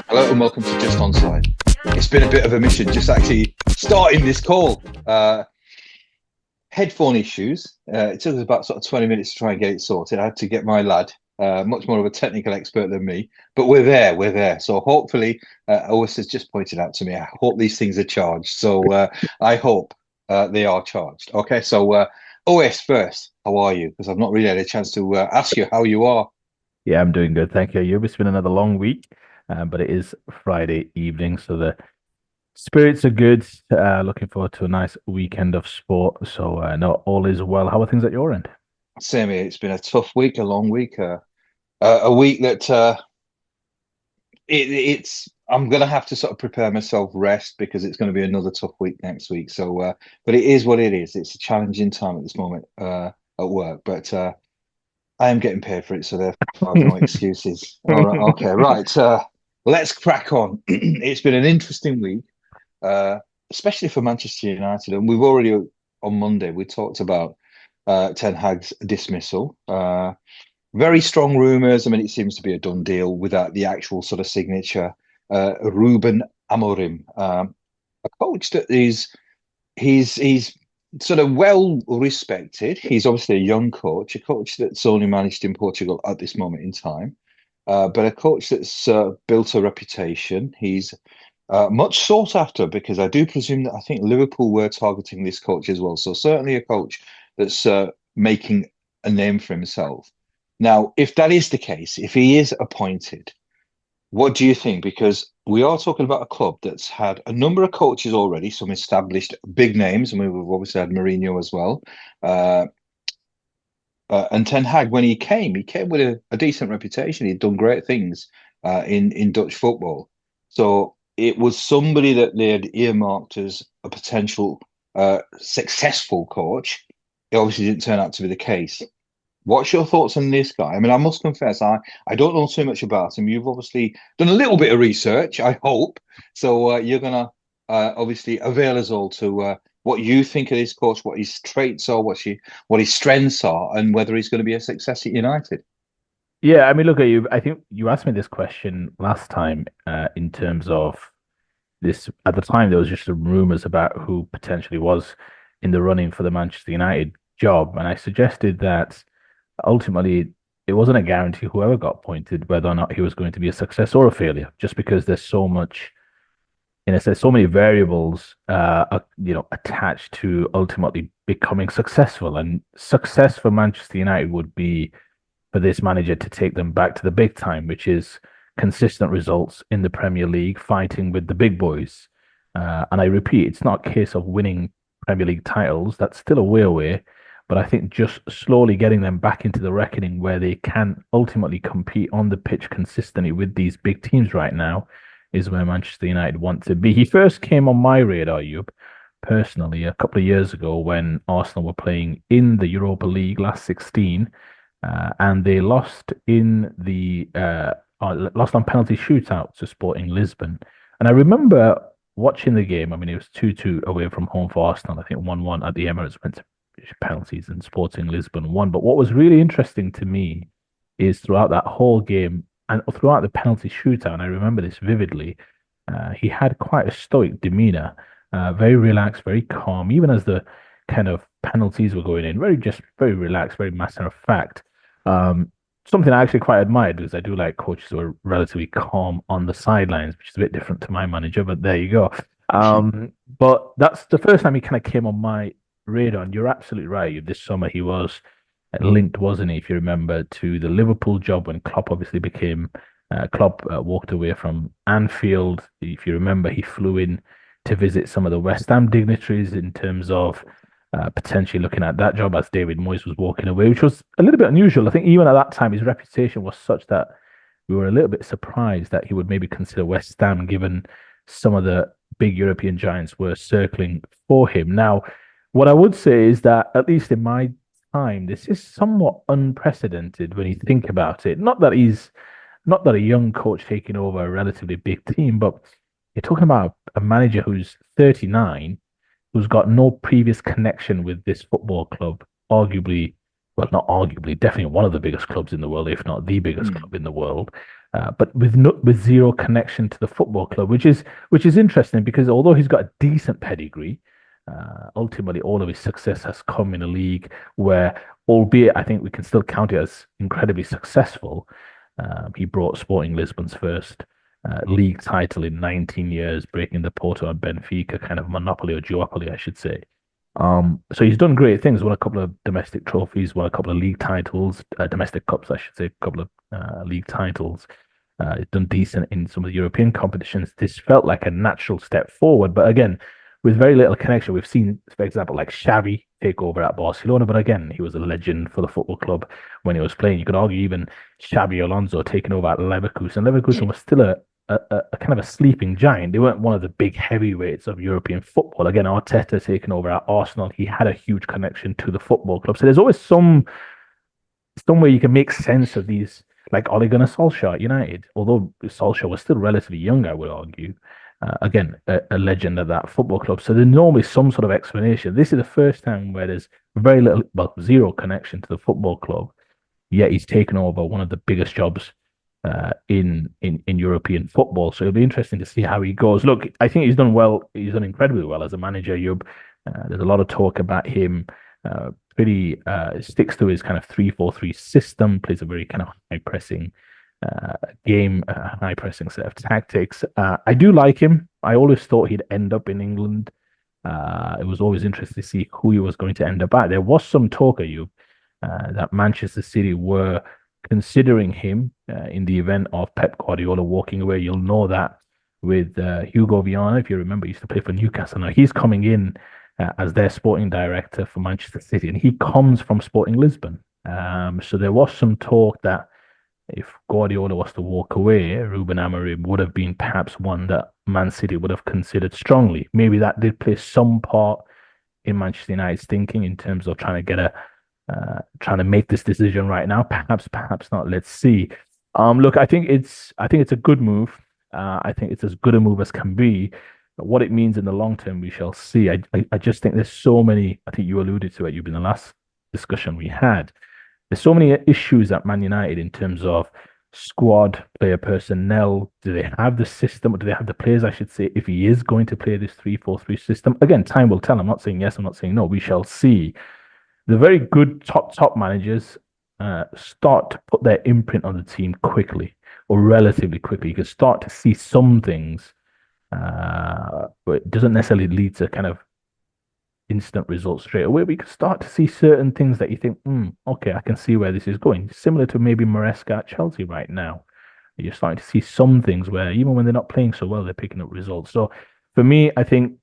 Hello and welcome to Just Onside. It's been a bit of a mission just actually starting this call. Headphone issues. It took us about sort of 20 minutes to try and get it sorted. I had to get my lad, much more of a technical expert than me, but we're there. So hopefully, OS has just pointed out to me, I hope these things are charged. So I hope they are charged. Okay, so OS first, how are you? Because I've not really had a chance to ask you how you are. Yeah, I'm doing good. Thank you. It's been another long week, but it is Friday evening, so the spirits are good. Looking forward to a nice weekend of sport. So, no, all is well. How are things at your end? Same here. It's been a tough week, a long week, a week that it's I'm gonna have to sort of prepare myself rest because it's going to be another tough week next week. So, but it is what it is. It's a challenging time at this moment at work, but I am getting paid for it, so therefore I have no excuses. All right, okay, right. Let's crack on. It's been an interesting week, uh, especially for Manchester United, and we've already on Monday we talked about Ten Hag's dismissal. Very strong rumours. I mean, it seems to be a done deal without the actual sort of signature. Ruben Amorim, a coach that is he's sort of well respected. He's obviously a young coach, a coach that's only managed in Portugal at this moment in time, but a coach that's built a reputation. He's much sought after because I do presume that I think Liverpool were targeting this coach as well. So certainly a coach that's making a name for himself. Now, if that is the case, if he is appointed, what do you think? Because we are talking about a club that's had a number of coaches already, some established big names, and we've obviously had Mourinho as well. Uh, and Ten Hag, when he came with a decent reputation. He'd done great things in Dutch football. So it was somebody that they had earmarked as a potential successful coach. It obviously didn't turn out to be the case. What's your thoughts on this guy? I mean, I must confess, I don't know too much about him. You've obviously done a little bit of research, I hope. So you're gonna obviously avail us all to what you think of this coach, what his traits are, what his strengths are, and whether he's going to be a success at United. Yeah, I mean, look at you. I think you asked me this question last time, in terms of this. At the time, there was just some rumors about who potentially was in the running for the Manchester United job, and I suggested that ultimately it wasn't a guarantee whoever got appointed whether or not he was going to be a success or a failure, just because there's so much, there's so many variables, attached to ultimately becoming successful. And success for Manchester United would be for this manager to take them back to the big time, which is consistent results in the Premier League, fighting with the big boys. And I repeat, it's not a case of winning Premier League titles. That's still a way away. But I think just slowly getting them back into the reckoning where they can ultimately compete on the pitch consistently with these big teams right now is where Manchester United want to be. He first came on my radar, Yub, personally, a couple of years ago when Arsenal were playing in the Europa League last 16, and they lost lost on penalty shootout to Sporting Lisbon. And I remember watching the game. I mean, it was 2-2 away from home for Arsenal. I think 1-1 at the Emirates went to penalties and Sporting Lisbon won. But what was really interesting to me is throughout that whole game and throughout the penalty shootout, and I remember this vividly, he had quite a stoic demeanor, very relaxed, very calm, even as the kind of penalties were going in, very relaxed, very matter of fact. Um, Something I actually quite admired because I do like coaches who are relatively calm on the sidelines, which is a bit different to my manager, but there you go. But that's the first time he kind of came on my radar. And you're absolutely right. This summer he was linked, wasn't he, if you remember, to the Liverpool job when Klopp obviously became Klopp walked away from Anfield. If you remember, he flew in to visit some of the West Ham dignitaries in terms of potentially looking at that job as David Moyes was walking away, which was a little bit unusual. I think even at that time, his reputation was such that we were a little bit surprised that he would maybe consider West Ham, given some of the big European giants were circling for him. Now, what I would say is that, at least in my time, this is somewhat unprecedented when you think about it. Not that a young coach taking over a relatively big team, but you're talking about a manager who's 39, who's got no previous connection with this football club, arguably, well, not arguably, definitely one of the biggest clubs in the world, if not the biggest Mm. club in the world. but with no, with zero connection to the football club, which is interesting because although he's got a decent pedigree, ultimately all of his success has come in a league where, albeit I think we can still count it as incredibly successful, he brought Sporting Lisbon's first league title in 19 years, breaking the Porto and Benfica kind of monopoly or duopoly, I should say. So he's done great things. Won a couple of domestic trophies, won a couple of league titles, domestic cups, I should say, a couple of league titles. He's done decent in some of the European competitions. This felt like a natural step forward, but again, with very little connection. We've seen, for example, like Xavi take over at Barcelona, but again, he was a legend for the football club when he was playing. You could argue even Xavi Alonso taking over at Leverkusen. Leverkusen was still a kind of a sleeping giant. They weren't one of the big heavyweights of European football. Again, Arteta taking over at Arsenal, he had a huge connection to the football club. So there's always somewhere you can make sense of these, like Ole Gunnar Solskjaer at United. Although Solskjaer was still relatively young, I would argue. Again, a legend of that football club. So there's normally some sort of explanation. This is the first time where there's very little, well, zero connection to the football club. Yet he's taken over one of the biggest jobs in European football. So it'll be interesting to see how he goes. Look, I think he's done well. He's done incredibly well as a manager. There's a lot of talk about him. Pretty sticks to his kind of 3-4-3 system. Plays a very kind of high pressing game, high pressing set of tactics. I do like him. I always thought he'd end up in England. It was always interesting to see who he was going to end up at. There was some talk, you that Manchester City were considering him in the event of Pep Guardiola walking away. You'll know that with Hugo Viana, if you remember, he used to play for Newcastle. Now he's coming in as their sporting director for Manchester City, and he comes from Sporting Lisbon. So there was some talk that if Guardiola was to walk away, Ruben Amorim would have been perhaps one that Man City would have considered strongly. Maybe that did play some part in Manchester United's thinking in terms of trying to make this decision right now. Perhaps not. Let's see. Look, I think it's a good move. I think it's as good a move as can be. But what it means in the long term, we shall see. I just think there's so many. I think you alluded to it. You've been the last discussion we had. There's so many issues at Man United in terms of squad, player personnel. Do they have the system? Or do they have the players, I should say, if he is going to play this 3-4-3 system? Again, time will tell. I'm not saying yes, I'm not saying no. We shall see. The very good top managers start to put their imprint on the team quickly or relatively quickly. You can start to see some things, but it doesn't necessarily lead to kind of instant results straight away. We can start to see certain things that you think, okay, I can see where this is going. Similar to maybe Maresca at Chelsea right now. You're starting to see some things where even when they're not playing so well, they're picking up results. So for me, I think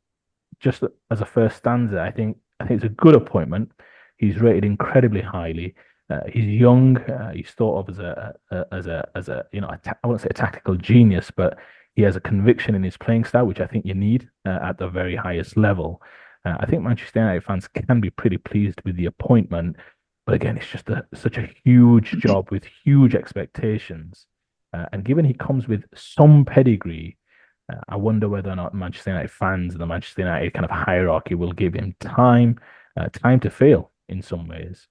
just as a first stanza, I think it's a good appointment. He's rated incredibly highly. He's young. He's thought of as a I wouldn't say a tactical genius, but he has a conviction in his playing style, which I think you need at the very highest level. I think Manchester United fans can be pretty pleased with the appointment, but again, it's just such a huge job with huge expectations. And given he comes with some pedigree, I wonder whether or not Manchester United fans and the Manchester United kind of hierarchy will give him time to fail in some ways,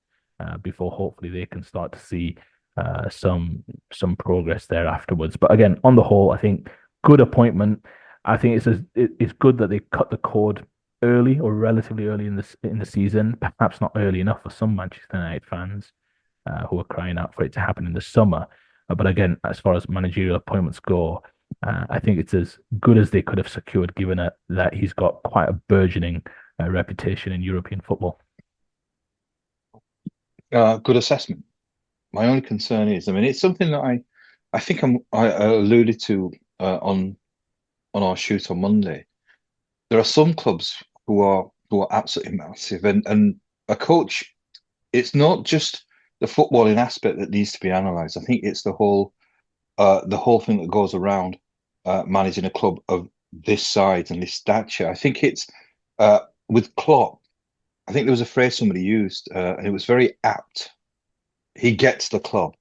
before hopefully they can start to see some progress there afterwards. But again, on the whole, I think good appointment. I think it's good that they cut the cord early or relatively early in the season. Perhaps not early enough for some Manchester United fans who are crying out for it to happen in the summer. But again, as far as managerial appointments go, I think it's as good as they could have secured, given that he's got quite a burgeoning reputation in European football. Good assessment. My only concern is, I mean, it's something that I think I alluded to on our shoot on Monday. There are some clubs who are absolutely massive, and a coach. It's not just the footballing aspect that needs to be analysed. I think it's the whole thing that goes around managing a club of this size and this stature. I think it's with Klopp. I think there was a phrase somebody used, and it was very apt. He gets the club.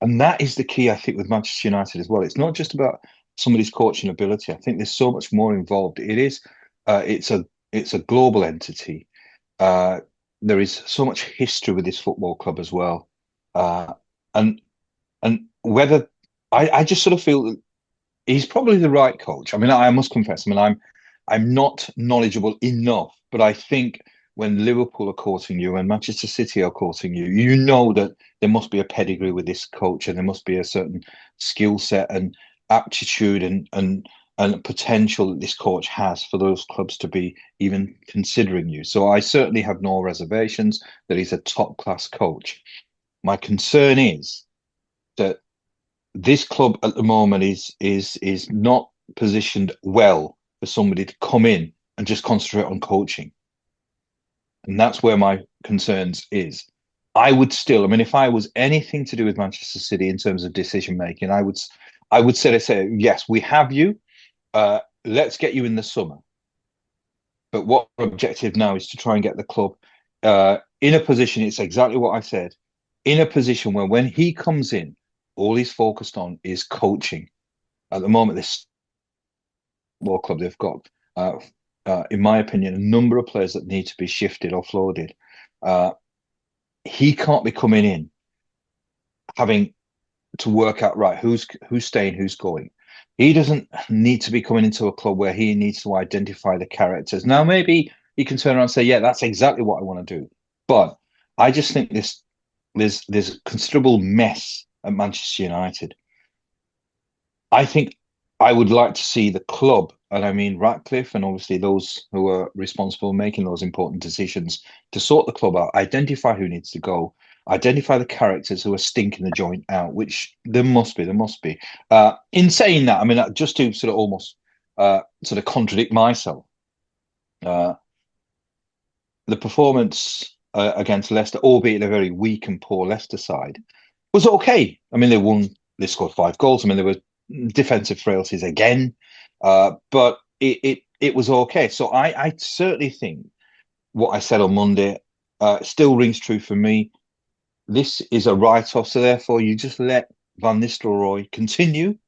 And that is the key, I think, with Manchester United as well. It's not just about somebody's coaching ability. I think there's so much more involved. It's a global entity. There is so much history with this football club as well. And and whether I just sort of feel that he's probably the right coach. I mean, I must confess, I mean, I'm not knowledgeable enough, but I think when Liverpool are courting you and Manchester City are courting you, you know that there must be a pedigree with this coach and there must be a certain skill set and aptitude and potential that this coach has for those clubs to be even considering you. So I certainly have no reservations that he's a top class coach. My concern is that this club at the moment is not positioned well for somebody to come in and just concentrate on coaching. And that's where my concerns is. I would still, I mean, if I was anything to do with Manchester City in terms of decision making, I would say, yes, we have you. Let's get you in the summer. But what our objective now is to try and get the club in a position, it's exactly what I said, in a position where when he comes in, all he's focused on is coaching. At the moment, this football club, they've got, in my opinion, a number of players that need to be shifted or floated. Uh, he can't be coming in having to work out right who's staying, who's going. He doesn't need to be coming into a club where he needs to identify the characters. Now, maybe he can turn around and say, "Yeah, that's exactly what I want to do." But I just think there's considerable mess at Manchester United. I think I would like to see the club, and I mean Ratcliffe, and obviously those who are responsible for making those important decisions, to sort the club out, identify who needs to go, identify the characters who are stinking the joint out, which there must be. In saying that, I mean, just to sort of almost sort of contradict myself, uh, the performance against Leicester, albeit a very weak and poor Leicester side, was okay. I mean, they scored 5 goals. I mean, there were defensive frailties again, but it was okay. So I certainly think what I said on Monday still rings true for me. This is a write-off, so therefore you just let Van Nistelrooy continue.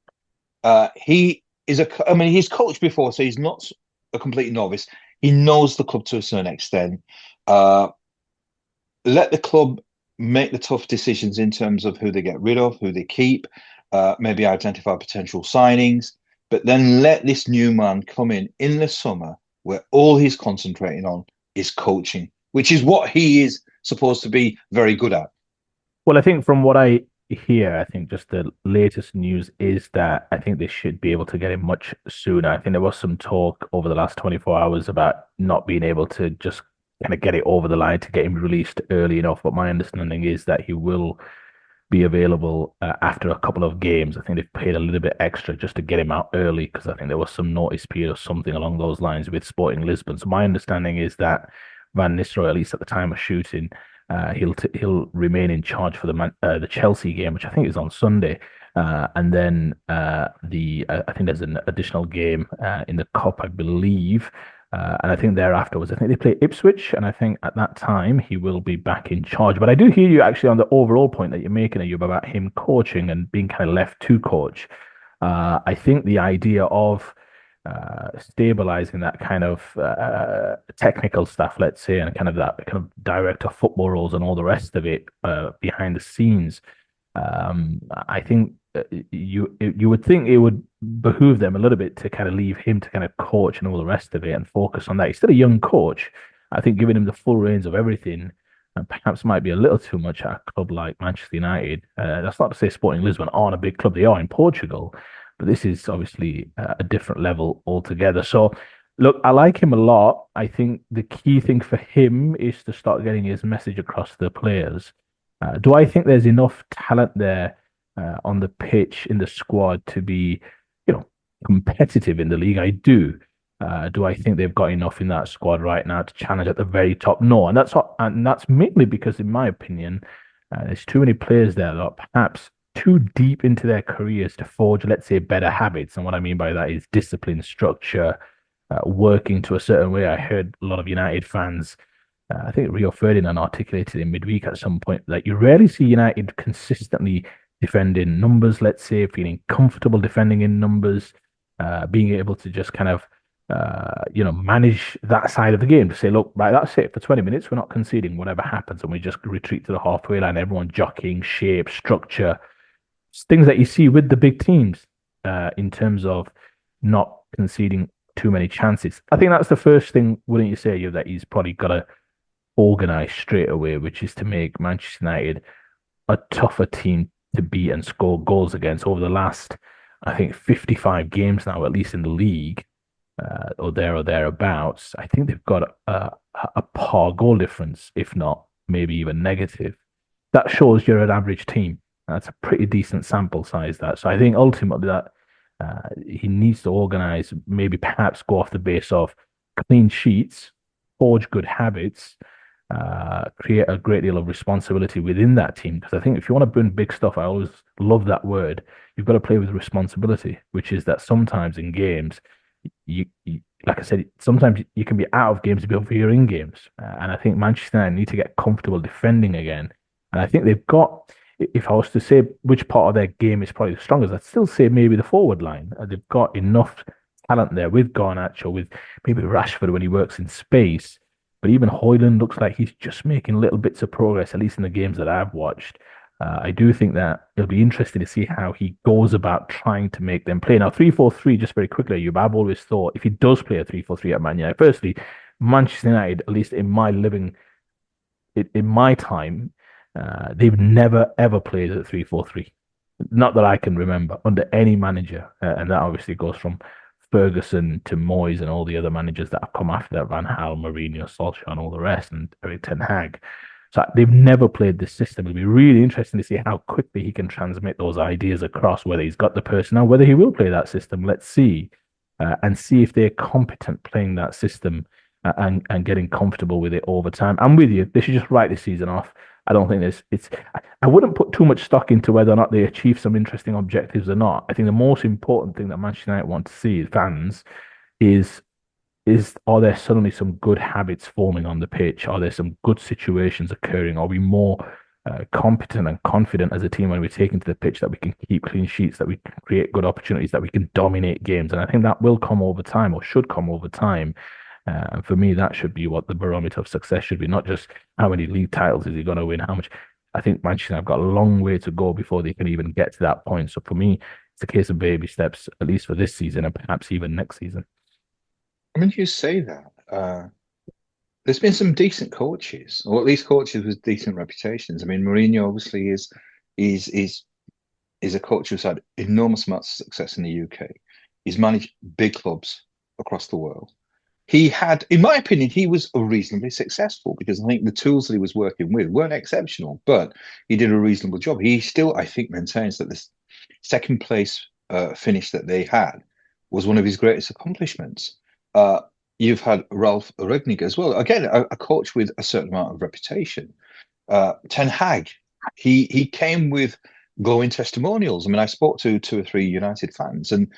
He is I mean, he's coached before, so he's not a complete novice. He knows the club to a certain extent. Uh, Let the club make the tough decisions in terms of who they get rid of, who they keep, maybe identify potential signings, but then let this new man come in the summer where all he's concentrating on is coaching, which is what he is supposed to be very good at. Well, I think from what I hear, I think just the latest news is that I think they should be able to get him much sooner. I think there was some talk over the last 24 hours about not being able to just kind of get it over the line to get him released early enough. But my understanding is that he will be available after a couple of games. I think they've paid a little bit extra just to get him out early because I think there was some notice period or something along those lines with Sporting Lisbon. So my understanding is that Van Nistelrooy, at least at the time of shooting, he'll remain in charge for the Chelsea game, which I think is on Sunday. And then I think there's an additional game in the cup, I believe. And I think thereafterwards, I think they play Ipswich, and I think at that time he will be back in charge. But I do hear you actually on the overall point that you're making, Ayub, about him coaching and being kind of left to coach. I think the idea of stabilizing that kind of technical stuff, let's say, and kind of that kind of director football roles and all the rest of it behind the scenes. I think you would think it would behoove them a little bit to kind of leave him to kind of coach and all the rest of it and focus on that. He's still a young coach. I think giving him the full reins of everything perhaps might be a little too much at a club like Manchester United. That's not to say Sporting Lisbon aren't a big club. They are in Portugal, but this is obviously a different level altogether. So, look, I like him a lot. I think the key thing for him is to start getting his message across to the players. Do I think there's enough talent there on the pitch in the squad to be, competitive in the league? I do. Do I think they've got enough in that squad right now to challenge at the very top? No, and that's mainly because, in my opinion, there's too many players there that are perhaps too deep into their careers to forge, let's say, better habits. And what I mean by that is discipline, structure, working to a certain way. I heard a lot of United fans. I think Rio Ferdinand articulated in midweek at some point that you rarely see United consistently defending numbers, let's say, feeling comfortable defending in numbers, being able to just kind of, manage that side of the game to say, look, right, that's it for 20 minutes. We're not conceding whatever happens, and we just retreat to the halfway line, everyone jockeying shape, structure. things that you see with the big teams in terms of not conceding too many chances. I think that's the first thing, wouldn't you say, you that he's probably got to organise straight away, which is to make Manchester United a tougher team to beat and score goals against over the last, I think, 55 games now, at least in the league, or there or thereabouts. I think they've got a par goal difference, if not maybe even negative. That shows you're an average team. That's a pretty decent sample size. That so I think ultimately that he needs to organize, maybe perhaps go off the base of clean sheets, forge good habits, create a great deal of responsibility within that team. Because I think if you want to win big stuff, I always love that word. You've got to play with responsibility, which is that sometimes in games, like I said, sometimes you can be out of games before you're in games. And I think Manchester United need to get comfortable defending again. And I think they've got, if I was to say which part of their game is probably the strongest, I'd still say maybe the forward line. They've got enough talent there with Garnacho, with maybe Rashford when he works in space. But even Hoyland looks like he's just making little bits of progress, at least in the games that I've watched. I do think that it'll be interesting to see how he goes about trying to make them play. Now, 3-4-3, just very quickly, I've always thought if he does play a 3-4-3 at Man United, firstly, Manchester United, at least in my in my time, they've never ever played at 3-4-3. Not that I can remember under any manager, and that obviously goes from Ferguson to Moyes and all the other managers that have come after that, Van Gaal, Mourinho, Solskjaer, and all the rest, and Erik Ten Hag. So they've never played this system. It'll be really interesting to see how quickly he can transmit those ideas across, whether he's got the personnel, whether he will play that system. Let's see, and see if they're competent playing that system and getting comfortable with it over time. I'm with you. They should just write this season off. I don't think there's it's I wouldn't put too much stock into whether or not they achieve some interesting objectives or not. I think the most important thing that Manchester United want to see as fans is are there suddenly some good habits forming on the pitch? Are there some good situations occurring? Are we more competent and confident as a team when we take into the pitch that we can keep clean sheets, that we can create good opportunities, that we can dominate games? And I think that will come over time or should come over time. And for me, that should be what the barometer of success should be, not just how many league titles is he going to win, how much. I think Manchester have got a long way to go before they can even get to that point. So for me, it's a case of baby steps, at least for this season and perhaps even next season. I mean, you say that. There's been some decent coaches, or at least coaches with decent reputations. I mean, Mourinho obviously is is is a coach who's had enormous amounts of success in the UK. He's managed big clubs across the world. He had, in my opinion, he was reasonably successful because I think the tools that he was working with weren't exceptional, but he did a reasonable job. He still, I think, maintains that this second place finish that they had was one of his greatest accomplishments. Uh, you've had Ralph Rangnick as well. Again, a coach with a certain amount of reputation. Ten Hag, he came with glowing testimonials. I mean, I spoke to two or three United fans, and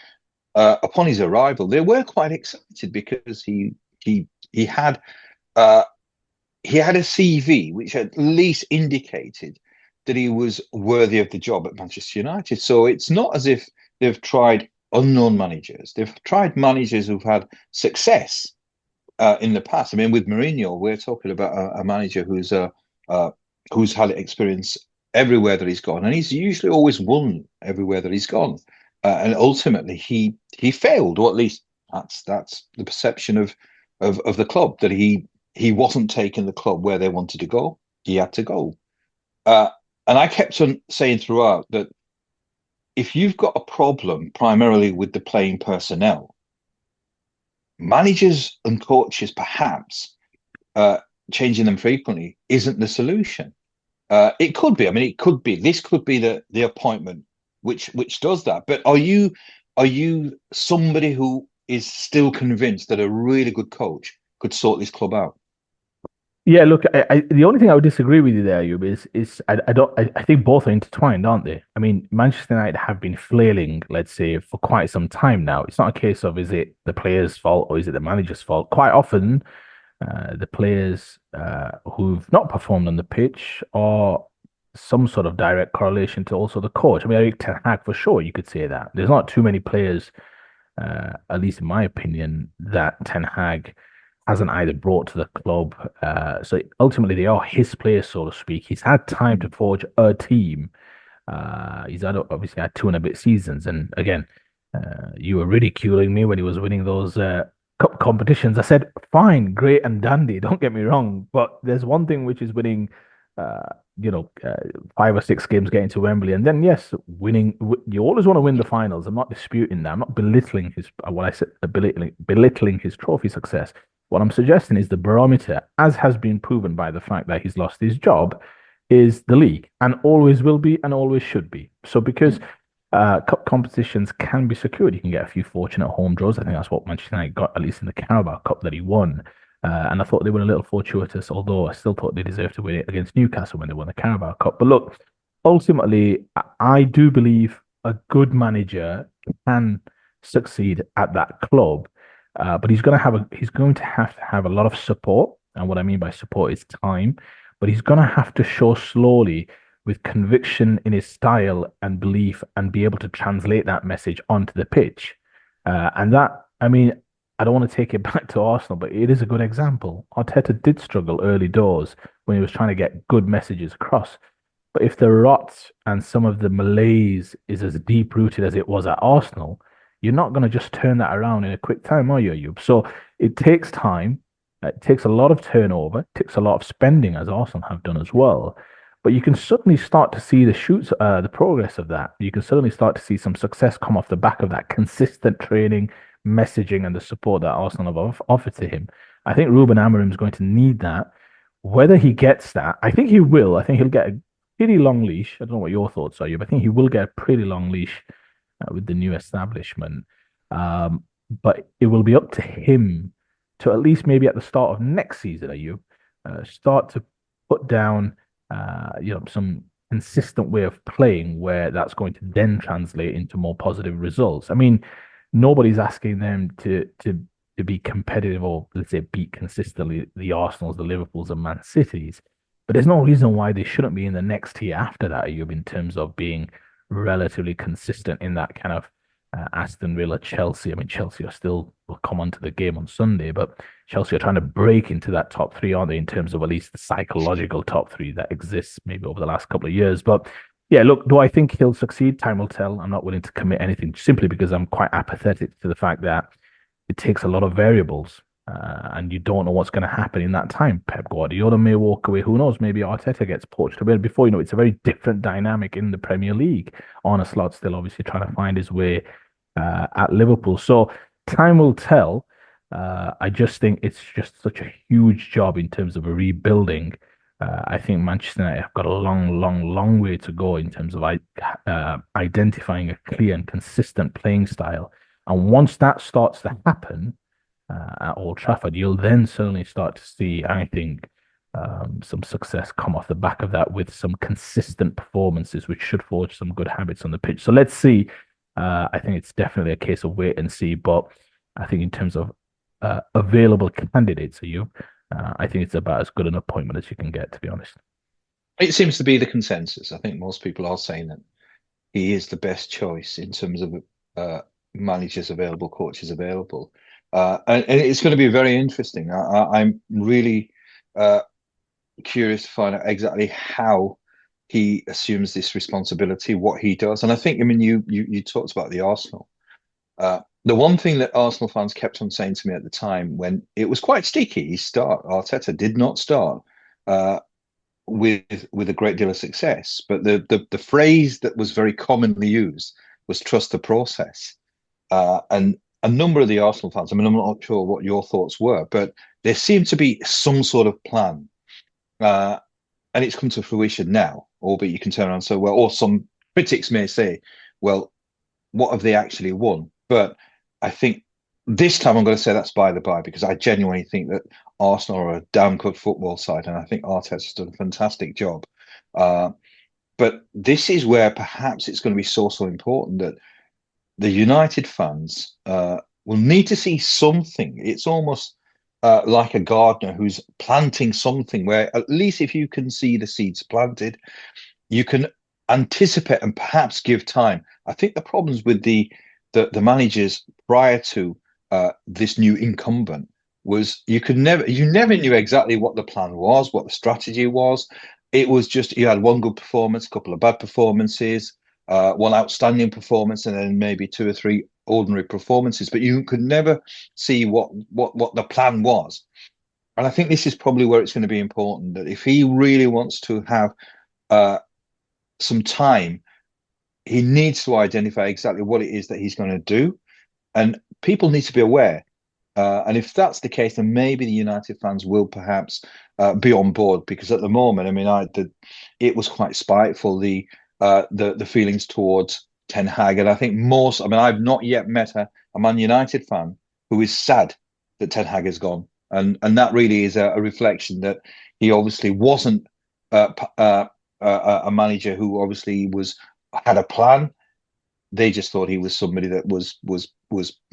upon his arrival, they were quite excited because he had uh, he had a CV which at least indicated that he was worthy of the job at Manchester United. So it's not as if they've tried unknown managers; they've tried managers who've had success in the past. I mean, with Mourinho, we're talking about a manager who's had experience everywhere that he's gone, and he's usually always won everywhere that he's gone. And ultimately, he failed, or at least that's the perception of the club, that he wasn't taking the club where they wanted to go. He had to go, uh, and I kept on saying throughout that if you've got a problem primarily with the playing personnel, managers and coaches perhaps uh, changing them frequently isn't the solution. It could be. I mean, it could be. This could be the appointment which does that. But are you somebody who is still convinced that a really good coach could sort this club out? Yeah, look, the only thing I would disagree with you there, Ayub, is I don't I think both are intertwined, aren't they? I mean, Manchester United have been flailing, let's say, for quite some time now. It's not a case of is it the players' fault or is it the manager's fault? Quite often, the players who've not performed on the pitch are some sort of direct correlation to also the coach. I mean, Erik Ten Hag for sure, you could say that. There's not too many players, at least in my opinion, that Ten Hag hasn't either brought to the club. So ultimately, they are his players, so to speak. He's had time to forge a team, He's had obviously had two and a bit seasons, and again, you were ridiculing me when he was winning those cup competitions. I said, fine, great and dandy. Don't get me wrong, but there's one thing which is winning, uh, you know, 5 or 6 games getting to Wembley, and then yes, winning. You always want to win the finals. I'm not disputing that. I'm not belittling his what I said, belittling his trophy success. What I'm suggesting is the barometer, as has been proven by the fact that he's lost his job, is the league and always will be and always should be. So because cup competitions can be secured, you can get a few fortunate home draws. I think that's what Manchester United got, at least in the Carabao Cup that he won. And I thought they were a little fortuitous, although I still thought they deserved to win it against Newcastle when they won the Carabao Cup. But look, ultimately, I do believe a good manager can succeed at that club. But he's going to have a lot of support. And what I mean by support is time, but he's going to have to show slowly with conviction in his style and belief and be able to translate that message onto the pitch. And that, I mean, I don't want to take it back to Arsenal, but it is a good example. Arteta did struggle early doors when he was trying to get good messages across. But if the rot and some of the malaise is as deep rooted as it was at Arsenal, you're not going to just turn that around in a quick time, are you, Ayub? So it takes time. It takes a lot of turnover. It takes a lot of spending, as Arsenal have done as well. But you can certainly start to see the progress of that. You can certainly start to see some success come off the back of that consistent training, messaging, and the support that Arsenal have offered to him. I think Ruben Amorim is going to need that. Whether he gets that, I think he will. I think he'll get a pretty long leash. I don't know what your thoughts are, but I think he will get a pretty long leash with the new establishment. But it will be up to him to at least maybe at the start of next season, start to put down, some consistent way of playing where that's going to then translate into more positive results. I mean, nobody's asking them to be competitive or let's say beat consistently the Arsenals, the Liverpools, and Man Cities. But there's no reason why they shouldn't be in the next tier after that, in terms of being relatively consistent in that kind of Aston Villa, Chelsea. I mean, Chelsea are still will come onto the game on Sunday, but Chelsea are trying to break into that top three, aren't they? In terms of at least the psychological top three that exists maybe over the last couple of years. But yeah, look, do I think he'll succeed? Time will tell. I'm not willing to commit anything simply because I'm quite apathetic to the fact that it takes a lot of variables. And you don't know what's going to happen in that time. Pep Guardiola may walk away. Who knows? Maybe Arteta gets poached away. Before you know, it's a very different dynamic in the Premier League. Arne Slot still obviously trying to find his way at Liverpool. So time will tell. I just think it's just such a huge job in terms of a rebuilding. I think Manchester United have got a long, long, long way to go in terms of identifying a clear and consistent playing style. And once that starts to happen, at Old Trafford, you'll then certainly start to see, I think, some success come off the back of that with some consistent performances, which should forge some good habits on the pitch. So let's see. I think it's definitely a case of wait and see. But I think in terms of available candidates, I think it's about as good an appointment as you can get, to be honest. It seems to be the consensus. I think most people are saying that he is the best choice in terms of managers available, coaches available. And it's going to be very interesting. I'm really curious to find out exactly how he assumes this responsibility, what he does. And I think, I mean, you talked about the Arsenal. The one thing that Arsenal fans kept on saying to me at the time when it was quite sticky, Arteta did not start with a great deal of success. But the phrase that was very commonly used was trust the process. And a number of the Arsenal fans, I mean, I'm not sure what your thoughts were, but there seemed to be some sort of plan. And it's come to fruition now, albeit you can turn around and say, well, or some critics may say, well, what have they actually won? But I think this time I'm going to say that's by the by, because I genuinely think that Arsenal are a damn good football side, and I think Arteta's done a fantastic job. But this is where perhaps it's going to be so important that the United fans will need to see something. It's almost like a gardener who's planting something where at least if you can see the seeds planted, you can anticipate and perhaps give time. I think the problems with the managers prior to this new incumbent was you never knew exactly what the plan was, what the strategy was. it was just you had one good performance, a couple of bad performances, one outstanding performance, and then maybe two or three ordinary performances. But you could never see what the plan was. And I think this is probably where it's going to be important that if he really wants to have uh, some time, he needs to identify exactly what it is that he's going to do, and people need to be aware. And if that's the case, then maybe the United fans will perhaps be on board because at the moment, I mean, it was quite spiteful the feelings towards Ten Hag, and I think most. I mean, I've not yet met a Man United fan who is sad that Ten Hag has gone, and that really is a reflection that he obviously wasn't a manager who obviously was had a plan. They just thought he was somebody that was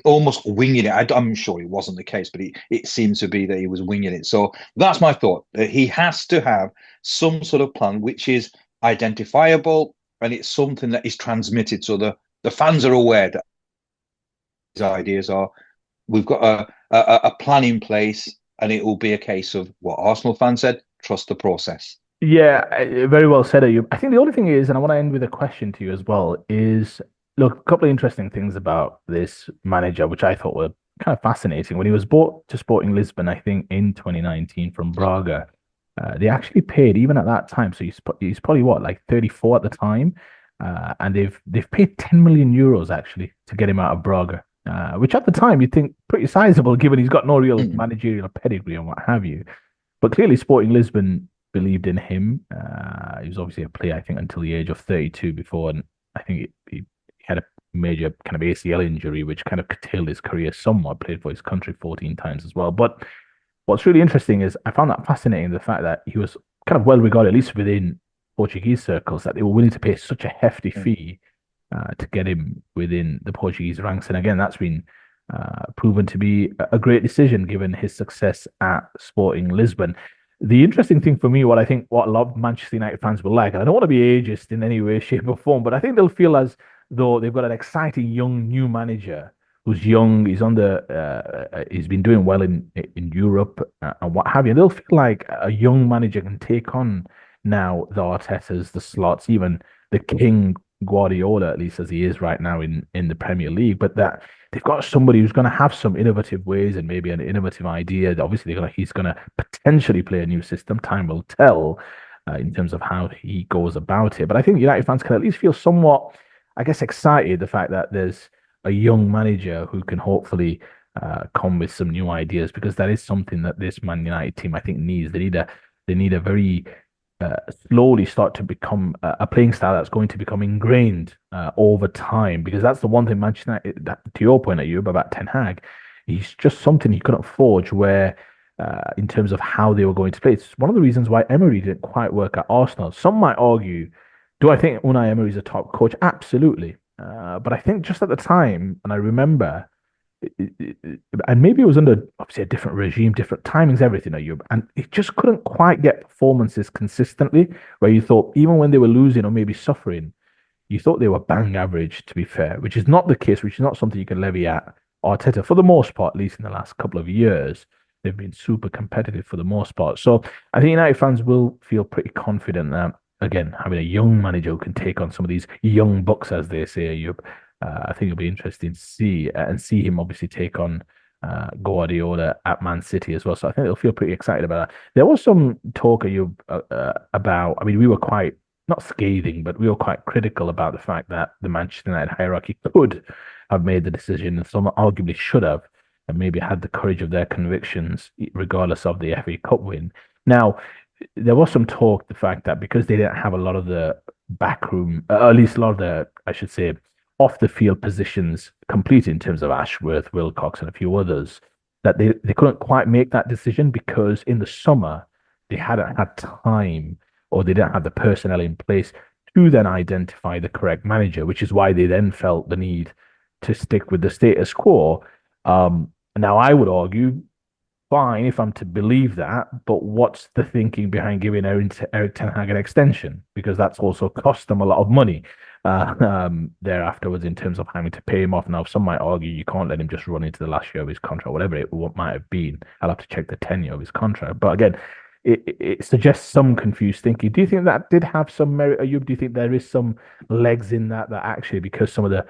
almost winging it. I'm sure it wasn't the case, but it seemed to be that he was winging it. So that's my thought. That he has to have some sort of plan which is identifiable and it's something that is transmitted so the fans are aware that his ideas are. We've got a plan in place, and it will be a case of what Arsenal fans said: trust the process. Yeah, very well said, Ayub. I think the only thing is, and I want to end with a question to you as well, is look, a couple of interesting things about this manager, which I thought were kind of fascinating. When he was bought to Sporting Lisbon, I think in 2019 from Braga, they actually paid, even at that time, so he's probably what, like 34 at the time, and they've paid 10 million euros actually to get him out of Braga. Which at the time you'd think pretty sizable, given he's got no real Mm. managerial pedigree and what have you. But clearly, Sporting Lisbon believed in him. He was obviously a player, I think, until the age of 32 before, and I think he had a major kind of ACL injury, which kind of curtailed his career somewhat. Played for his country 14 times as well. But what's really interesting is I found that fascinating, the fact that he was kind of well regarded, at least within Portuguese circles, that they were willing to pay such a hefty Mm. fee to get him within the Portuguese ranks. And again, that's been proven to be a great decision given his success at Sporting Lisbon. The interesting thing for me, what a lot of Manchester United fans will like, and I don't want to be ageist in any way, shape, or form, but I think they'll feel as though they've got an exciting young new manager who's young. He's been doing well in Europe and what have you. They'll feel like a young manager can take on now the Artetas, the Slots, even the King Guardiola, at least as he is right now in the Premier League, but that they've got somebody who's going to have some innovative ways and maybe an innovative idea. Obviously, he's going to potentially play a new system. Time will tell in terms of how he goes about it. But I think United fans can at least feel somewhat, I guess, excited the fact that there's a young manager who can hopefully come with some new ideas because that is something that this Man United team I think needs. They need a very slowly start to become a playing style that's going to become ingrained over time. Because that's the one thing Manchester United, that, to your point, at you about Ten Hag, he's just something he couldn't forge. Where in terms of how they were going to play, it's one of the reasons why Emery didn't quite work at Arsenal. Some might argue, do I think Unai Emery is a top coach? Absolutely. But I think just at the time, and I remember and maybe it was under obviously a different regime, different timings, everything, and it just couldn't quite get performances consistently where you thought even when they were losing or maybe suffering, you thought they were bang average, to be fair, which is not the case, which is not something you can levy at Arteta for the most part, at least in the last couple of years. They've been super competitive for the most part. So I think United fans will feel pretty confident that, again, having a young manager who can take on some of these young bucks, as they say, I think it'll be interesting to see and see him obviously take on Guardiola at Man City as well. So I think they'll feel pretty excited about that. There was some talk about. I mean, we were quite not scathing, but we were quite critical about the fact that the Manchester United hierarchy could have made the decision, and some arguably should have, and maybe had the courage of their convictions, regardless of the FA Cup win. Now, there was some talk the fact that because they didn't have a lot of the backroom, at least a lot of the, I should say, off the field positions complete in terms of Ashworth, Wilcox, and a few others, that they couldn't quite make that decision because in the summer they hadn't had time or they didn't have the personnel in place to then identify the correct manager, which is why they then felt the need to stick with the status quo. Now, I would argue fine if I'm to believe that, but what's the thinking behind giving Eric Ten Hag an extension? Because that's also cost them a lot of money there afterwards in terms of having to pay him off. Now, some might argue you can't let him just run into the last year of his contract, whatever it might have been. I'll have to check the tenure of his contract. But again, it suggests some confused thinking. Do you think that did have some merit, Ayub? Do you think there is some legs in that actually because some of the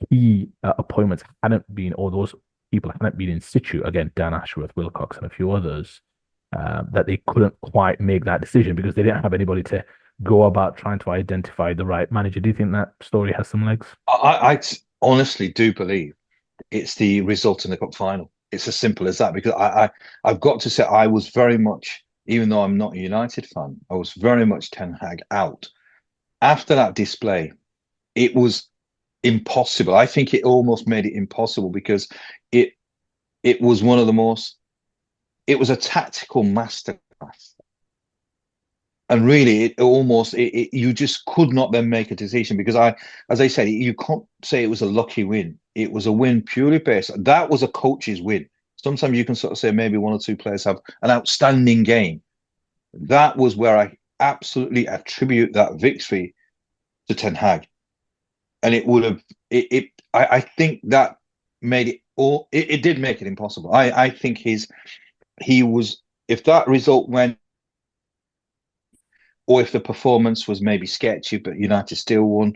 key appointments hadn't been, or those people hadn't been in situ, again, Dan Ashworth, Wilcox, and a few others, that they couldn't quite make that decision because they didn't have anybody to go about trying to identify the right manager. Do you think that story has some legs? I honestly do believe it's the result in the cup final. It's as simple as that because I've got to say I was very much, even though I'm not a United fan, I was very much Ten Hag out. After that display, it was impossible. I think it almost made it impossible because it it was one of the most it was a tactical masterclass. And really, you just could not then make a decision because as I said, you can't say it was a lucky win. It was a win purely based. That was a coach's win. Sometimes you can sort of say maybe one or two players have an outstanding game. That was where I absolutely attribute that victory to Ten Hag, and it would have I think that made it all. It did make it impossible. I think he was if that result went or if the performance was maybe sketchy, but United still won,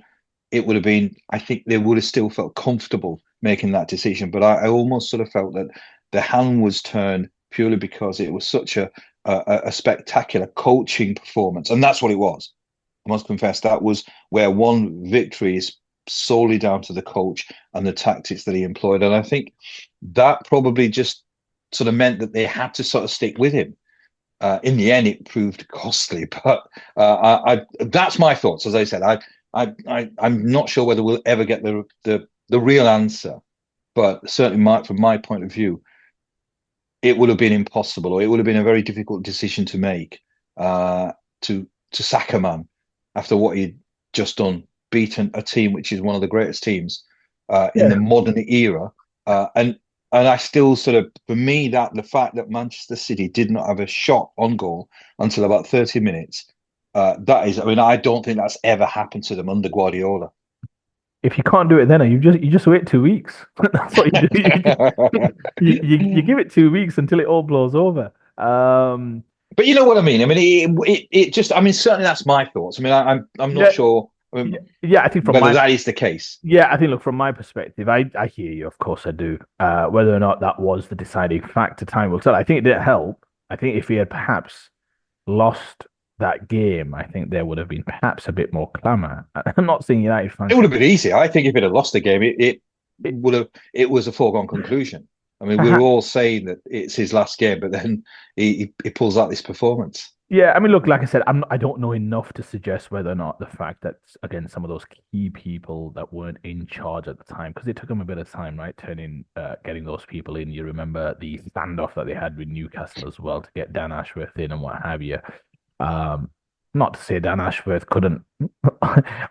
it would have been, I think they would have still felt comfortable making that decision. But I almost sort of felt that the hand was turned purely because it was such a spectacular coaching performance. And that's what it was. I must confess, that was where one victory is solely down to the coach and the tactics that he employed. And I think that probably just sort of meant that they had to sort of stick with him. In the end, it proved costly, but that's my thoughts. As I said, I'm not sure whether we'll ever get the real answer, but certainly from my point of view, it would have been impossible, or it would have been a very difficult decision to make to sack a man after what he'd just done, beaten a team which is one of the greatest teams in the Yeah. modern era, and I still sort of, for me, that the fact that Manchester City did not have a shot on goal until about 30 minutes, that is, I mean, I don't think that's ever happened to them under Guardiola. If you can't do it then, you just wait 2 weeks. That's what you do. You give it 2 weeks until it all blows over. But you know what I mean? I mean, it just, I mean, certainly that's my thoughts. I mean, I'm not Yeah, sure yeah, yeah. I think from whether my that is the case. Yeah, I think, look, from my perspective, I hear you. Of course, I do. Whether or not that was the deciding factor, time will tell. I think it didn't help. I think if he had perhaps lost that game, I think there would have been perhaps a bit more clamour. I'm not saying United It fans would should. have been easy. I think if it had lost the game, it It, would have, it was a foregone conclusion. I mean, we were perhaps, all saying that it's his last game, but then he pulls out this performance. yeah. I mean, look, like I said, I don't know enough to suggest whether or not the fact that again some of those key people that weren't in charge at the time, because it took them a bit of time, right? Getting those people in. You remember the standoff that they had with Newcastle as well to get Dan Ashworth in and what have you. Um, Not to say Dan Ashworth couldn't,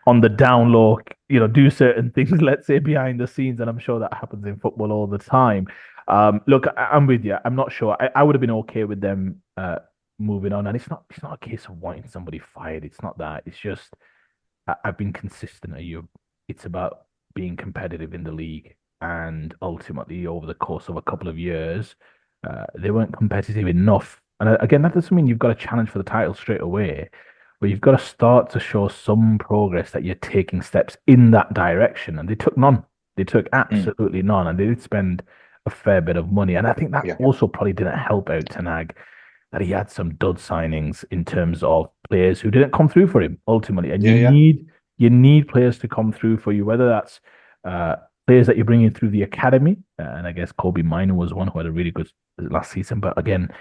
on the down low, do certain things, let's say behind the scenes, and I'm sure that happens in football all the time. Look, I'm with you. I'm not sure. I would have been okay with them moving on, and it's not a case of wanting somebody fired. It's not that. It's just I've been consistent. It's about being competitive in the league, and ultimately over the course of a couple of years, they weren't competitive enough. And again, that doesn't mean you've got to challenge for the title straight away, but you've got to start to show some progress that you're taking steps in that direction. And they took none. They took Mm, absolutely none, and they did spend a fair bit of money. And I think that yeah, also probably didn't help out Tanag that he had some dud signings in terms of players who didn't come through for him ultimately. And yeah, you yeah. need you need players to come through for you, whether that's uh, players that you're bringing through the academy. And I guess Kobe Mino was one who had a really good last season. But again,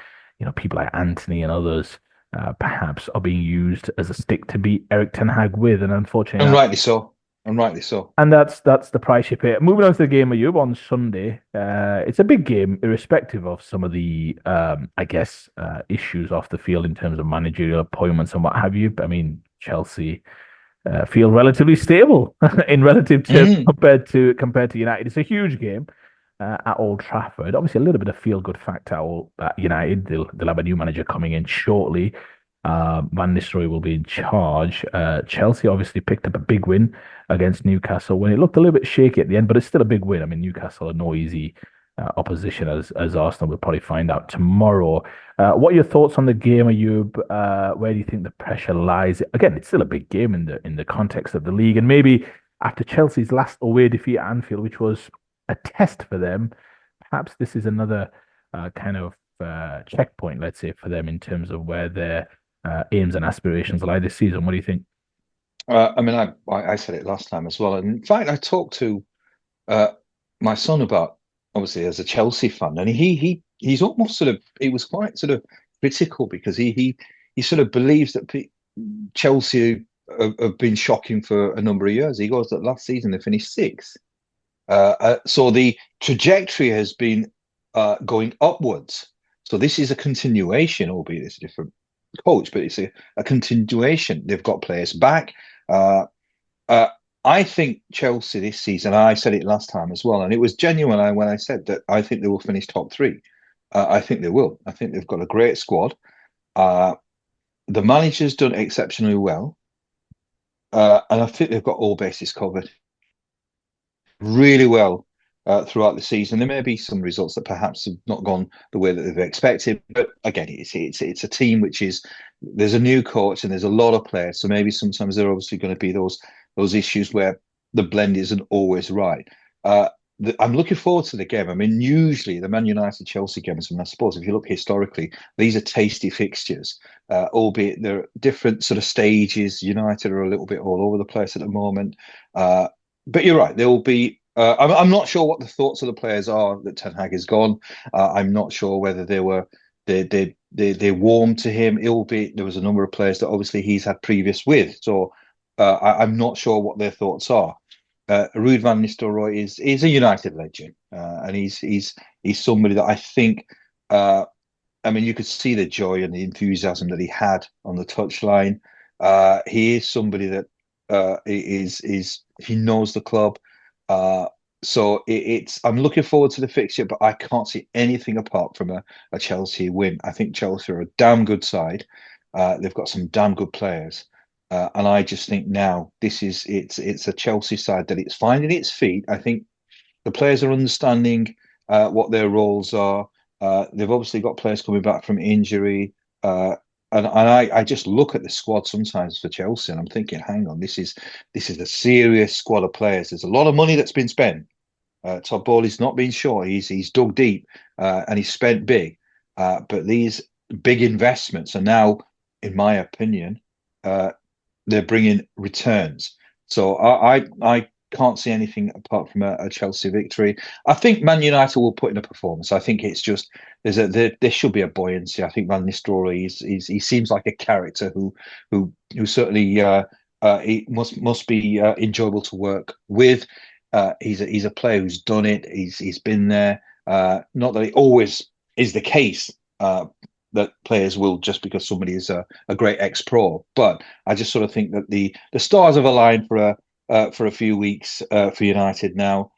people like Anthony and others perhaps are being used as a stick to beat Eric Ten Hag with. And unfortunately, And rightly so. And rightly so. that's the price you pay. Moving on to the game, Ayub, on Sunday. It's a big game, irrespective of some of the, I guess, issues off the field in terms of managerial appointments and what have you. I mean, Chelsea feel relatively stable in relative terms Mm, compared to United. It's a huge game at Old Trafford. Obviously, a little bit of feel good factor at United. They'll have a new manager coming in shortly. Van Nistelrooy will be in charge. Chelsea obviously picked up a big win against Newcastle when it looked a little bit shaky at the end, but it's still a big win. I mean, Newcastle are no easy opposition as Arsenal. We'll probably find out tomorrow. What are your thoughts on the game, Ayub? Where do you think the pressure lies? Again, it's still a big game in the context of the league, and maybe after Chelsea's last away defeat at Anfield, which was a test for them, perhaps this is another kind of checkpoint, let's say, for them in terms of where their aims and aspirations lie this season. What do you think? I mean, I said it last time as well. And in fact, I talked to uh, my son about obviously as a Chelsea fan, and he's almost sort of he was quite sort of critical because he sort of believes that Chelsea have been shocking for a number of years. He goes that last season they finished sixth. So the trajectory has been going upwards. So this is a continuation, albeit it's a different coach, but it's a continuation. They've got players back. Uh, uh, I think Chelsea this season, I said it last time as well, and it was genuine when I said that I think they will finish top three. I think they will. I think they've got a great squad. Uh, the manager's done exceptionally well, and I think they've got all bases covered really well throughout the season. There may be some results that perhaps have not gone the way that they've expected, but again, it's a team which is there's a new coach and there's a lot of players, so maybe sometimes there are obviously going to be those issues where the blend isn't always right. I'm looking forward to the game. I mean, usually the Man United Chelsea games, and I suppose if you look historically, these are tasty fixtures, albeit they're different sort of stages. United are a little bit all over the place at the moment. But you're right. There will be. I'm not sure what the thoughts of the players are that Ten Hag is gone. I'm not sure whether they warmed to him. Albeit there was a number of players that obviously he's had previous with. So I'm not sure what their thoughts are. Ruud van Nistelrooy is a United legend, and he's somebody that I think. I mean, you could see the joy and the enthusiasm that he had on the touchline. He is somebody that is he knows the club. Uh, so it's I'm looking forward to the fixture, but I can't see anything apart from a Chelsea win. I think Chelsea are a damn good side. They've got some damn good players. And I just think now it's a Chelsea side that it's finding its feet. I think the players are understanding what their roles are. They've obviously got players coming back from injury. And I just look at the squad sometimes for Chelsea and I'm thinking, hang on, this is a serious squad of players. There's a lot of money that's been spent. Todd Bowley's not been short. He's dug deep and he's spent big. But these big investments are now, in my opinion, they're bringing returns. So I can't see anything apart from a Chelsea victory. I think Man United will put in a performance. I think it's just there should be a buoyancy. I think Van Nistelrooy he seems like a character who certainly he must be enjoyable to work with. He's a player who's done it. He's been there. Not that it always is the case. That players will just because somebody is a great ex-pro, but I just sort of think that the stars have aligned for a few weeks for United now.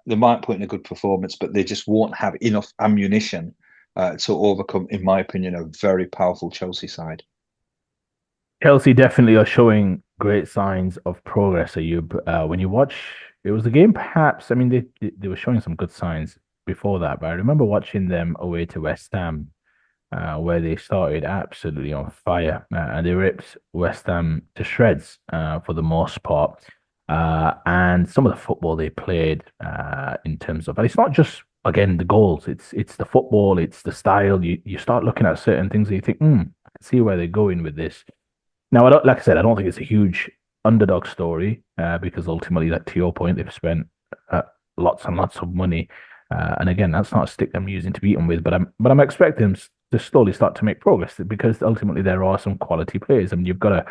They might put in a good performance, but they just won't have enough ammunition to overcome, in my opinion, a very powerful Chelsea side. Chelsea definitely are showing great signs of progress. Ayub, when you watch, it was the game. Perhaps I mean they were showing some good signs before that, but I remember watching them away to West Ham, where they started absolutely on fire, and they ripped West Ham to shreds for the most part. And some of the football they played in terms of, and it's not just again the goals. It's the football, it's the style. You start looking at certain things and you think, I can see where they're going with this. Now, I don't, like I said, I don't think it's a huge underdog story because ultimately, like to your point, they've spent lots and lots of money, and again, that's not a stick I'm using to beat them with. But I'm expecting them to slowly start to make progress because ultimately there are some quality players. I mean, you've got a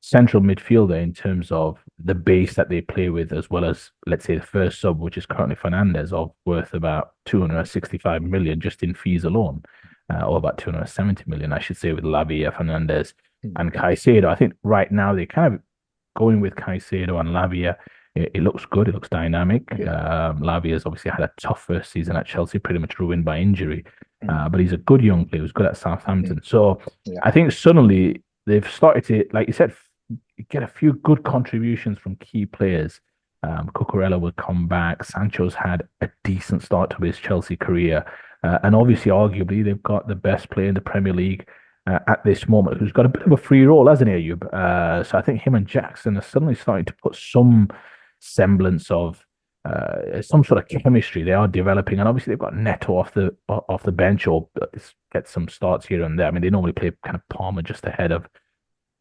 central midfielder in terms of the base that they play with, as well as let's say the first sub, which is currently Fernandez, of worth about 265 million just in fees alone, or about 270 million, I should say, with Lavia, Fernandez, and Caicedo. I think right now they're kind of going with Caicedo and Lavia. It looks good. It looks dynamic. Lavia has obviously had a tough first season at Chelsea, pretty much ruined by injury. But he's a good young player who's good at Southampton. So I think suddenly they've started to, like you said, get a few good contributions from key players. Cucurella would come back. Sancho's had a decent start to his Chelsea career. And obviously, arguably, they've got the best player in the Premier League at this moment, who's got a bit of a free role, hasn't he, Ayub? So I think him and Jackson are suddenly starting to put some semblance of some sort of chemistry. They are developing, and obviously they've got Neto off the bench or get some starts here and there. I mean, they normally play kind of Palmer just ahead of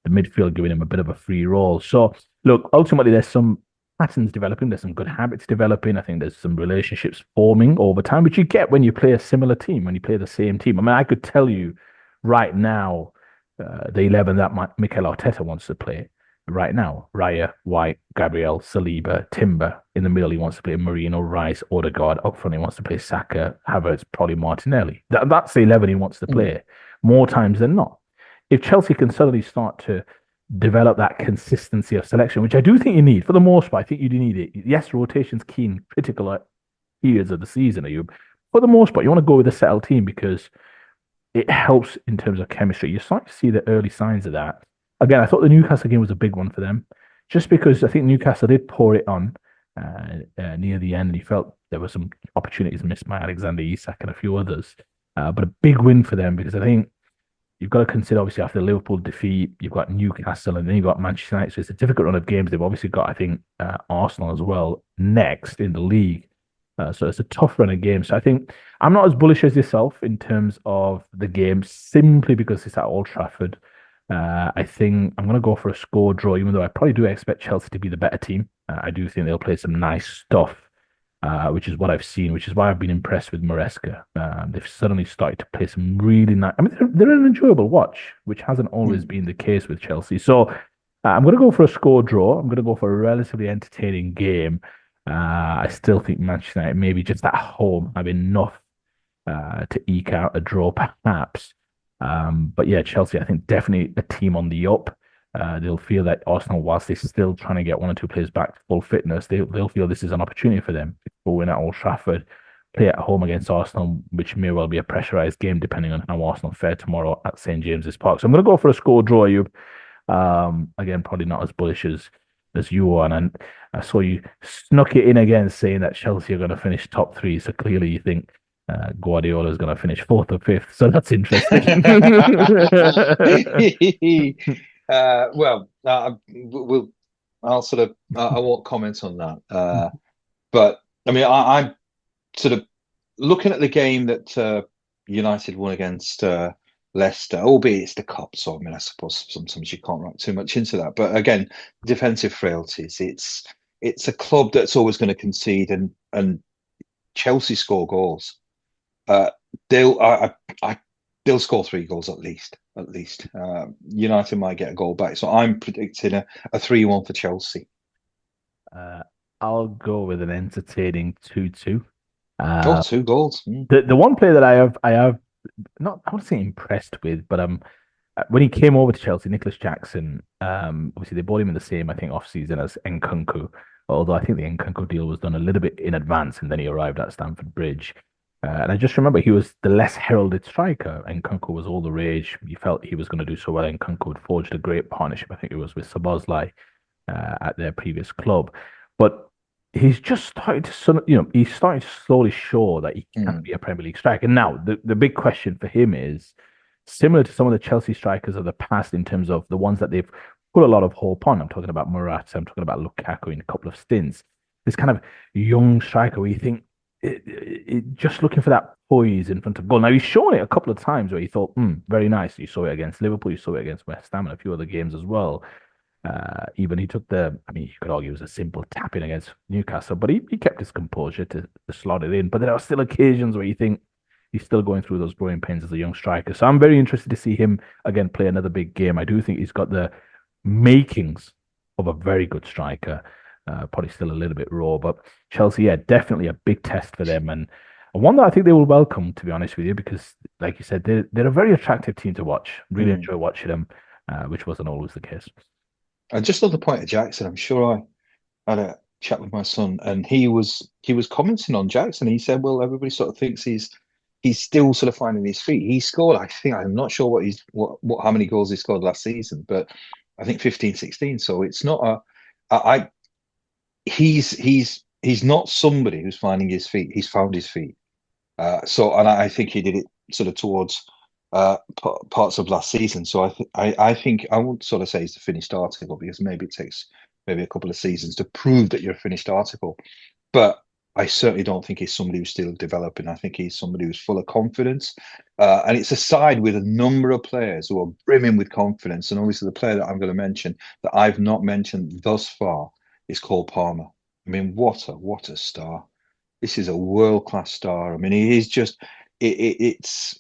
the midfield, giving him a bit of a free role. So look, ultimately, there's some patterns developing. There's some good habits developing. I think there's some relationships forming over time, which you get when you play a similar team, when you play the same team. I mean, I could tell you right now, the 11 that Mikel Arteta wants to play right now. Raya, White, Gabriel, Saliba, Timber. In the middle, he wants to play Marino, Rice, Odegaard. Up front, he wants to play Saka, Havertz, probably Martinelli. That's the 11 he wants to Mm. play more times than not. If Chelsea can suddenly start to develop that consistency of selection, which I do think you need for the most part. I think you do need it. Yes, rotation's key in critical periods of the season. Are you? For the most part, you want to go with a settled team because it helps in terms of chemistry. You're starting to see the early signs of that. Again, I thought the Newcastle game was a big one for them, just because I think Newcastle did pour it on near the end, and he felt there were some opportunities missed by Alexander Isak and a few others. But a big win for them because I think you've got to consider, obviously, after the Liverpool defeat, you've got Newcastle and then you've got Manchester United. So it's a difficult run of games. They've obviously got, I think, Arsenal as well next in the league. So it's a tough run of games. So I think I'm not as bullish as yourself in terms of the game simply because it's at Old Trafford. I think I'm going to go for a score draw, even though I probably do expect Chelsea to be the better team. I do think they'll play some nice stuff, which is what I've seen, which is why I've been impressed with Maresca. They've suddenly started to play some really nice. I mean, they're an enjoyable watch, which hasn't always Mm. been the case with Chelsea. So I'm going to go for a score draw. I'm going to go for a relatively entertaining game. I still think Manchester United maybe just at home have enough to eke out a draw, perhaps. But yeah, Chelsea, I think definitely a team on the up. They'll feel that Arsenal, whilst they're still trying to get one or two players back to full fitness, they'll feel this is an opportunity for them to go in at Old Trafford, play at home against Arsenal, which may well be a pressurized game depending on how Arsenal fare tomorrow at St James's Park. So I'm going to go for a score draw. You, again, probably not as bullish as you are, and I saw you snuck it in again, saying that Chelsea are going to finish top three. So clearly, you think Guardiola is going to finish fourth or fifth. So that's interesting. We'll. I'll sort of. I won't comment on that. But I mean, I'm sort of looking at the game that United won against Leicester, albeit it's the cup. So I mean, I suppose sometimes you can't write too much into that. But again, defensive frailties. It's a club that's always going to concede, and Chelsea score goals. Uh, they'll I they'll score 3 goals at least. At least United might get a goal back. So I'm predicting a 3-1 for Chelsea. uh, I'll go with an entertaining 2-2. Oh, Uh, 2 goals. Mm. the one player that I have not I want to say impressed with, but when he came over to Chelsea, Nicholas Jackson, obviously they bought him in the same, I think, off season as Nkunku. Although I think the Nkunku deal was done a little bit in advance, and then he arrived at Stamford Bridge. And I just remember he was the less heralded striker. Nkunku was all the rage. You felt he was going to do so well. Nkunku had forged a great partnership. I think it was with Szoboszlai at their previous club. But he's just started to, he's starting to slowly show that he can Mm. be a Premier League striker. Now, the big question for him is similar to some of the Chelsea strikers of the past in terms of the ones that they've put a lot of hope on. I'm talking about Morata, I'm talking about Lukaku in a couple of stints. This kind of young striker where you think just looking for that poise in front of goal. Now he's shown it a couple of times where you thought, very nice. You saw it against Liverpool, you saw it against West Ham and a few other games as well. Even he took I mean, you could argue it was a simple tapping against Newcastle, but he kept his composure to slot it in. But there are still occasions where you think he's still going through those growing pains as a young striker. So I'm very interested to see him again play another big game. I do think he's got the makings of a very good striker. Probably still a little bit raw, but Chelsea, yeah, definitely a big test for them, and one that I think they will welcome, to be honest with you, because, like you said, they're a very attractive team to watch. Really Mm. enjoy watching them, which wasn't always the case. And just on the point of Jackson, I'm sure I had a chat with my son, and he was commenting on Jackson. He said, "Well, everybody sort of thinks he's still sort of finding his feet. He scored, I think, I'm not sure what how many goals he scored last season, but I think 15, 16. So it's not a. I he's not somebody who's finding his feet. He's found his feet. And I think he did it sort of towards parts of last season. So I think I won't sort of say he's the finished article because maybe it takes maybe a couple of seasons to prove that you're a finished article. But I certainly don't think he's somebody who's still developing. I think he's somebody who's full of confidence. And it's a side with a number of players who are brimming with confidence. And obviously, the player that I'm going to mention that I've not mentioned thus far is Cole Palmer. I mean, what a star! This is a world class star. I mean, he is just it's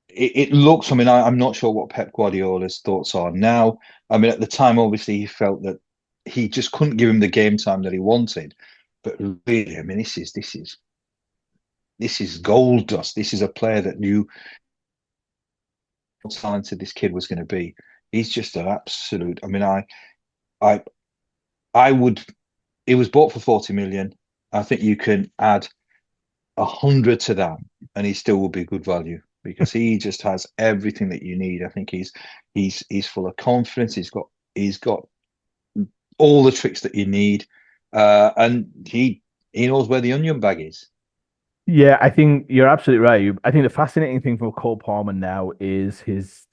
it looks. I mean, I'm not sure what Pep Guardiola's thoughts are now. I mean, at the time, obviously, he felt that he just couldn't give him the game time that he wanted. But really, I mean, this is gold dust. This is a player that knew how talented this kid was going to be. He's just an absolute. I mean, I, I would. It was bought for 40 million. I think you can add 100 to that, and he still will be good value because he just has everything that you need. I think he's full of confidence. He's got all the tricks that you need, and he knows where the onion bag is. Yeah, I think you're absolutely right. I think the fascinating thing for Cole Palmer now is his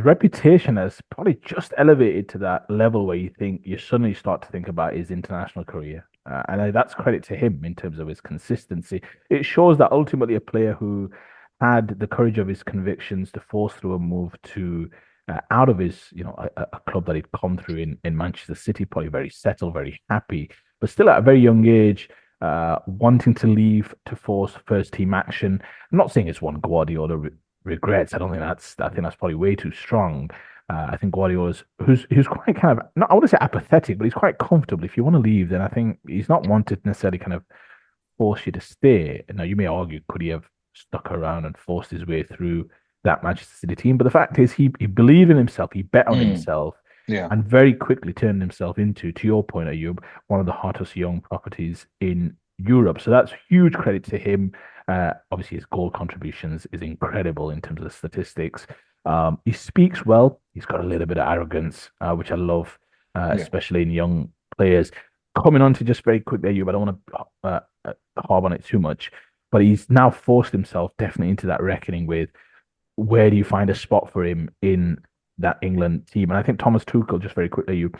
reputation has probably just elevated to that level where you suddenly start to think about his international career. That's credit to him in terms of his consistency. It shows that ultimately a player who had the courage of his convictions to force through a move to out of his, a club that he'd come through in Manchester City, probably very settled, very happy, but still at a very young age wanting to leave to force first team action. I'm not saying it's one Guardiola regrets. I think that's probably way too strong. I think Guardiola's who's quite kind of not I want to say apathetic, but he's quite comfortable. If you want to leave, then I think he's not wanted necessarily kind of force you to stay. Now you may argue, could he have stuck around and forced his way through that Manchester City team? But the fact is, he believed in himself, he bet on Mm, himself, yeah, and very quickly turned himself into, to your point, Ayub, one of the hottest young properties in Europe. So that's huge credit to him. Obviously, his goal contributions is incredible in terms of the statistics. He speaks well. He's got a little bit of arrogance, which I love, yeah. especially in young players. Coming on to just very quickly, Ayub, I don't want to harp on it too much, but he's now forced himself definitely into that reckoning with where do you find a spot for him in that England team? And I think Thomas Tuchel, just very quickly, you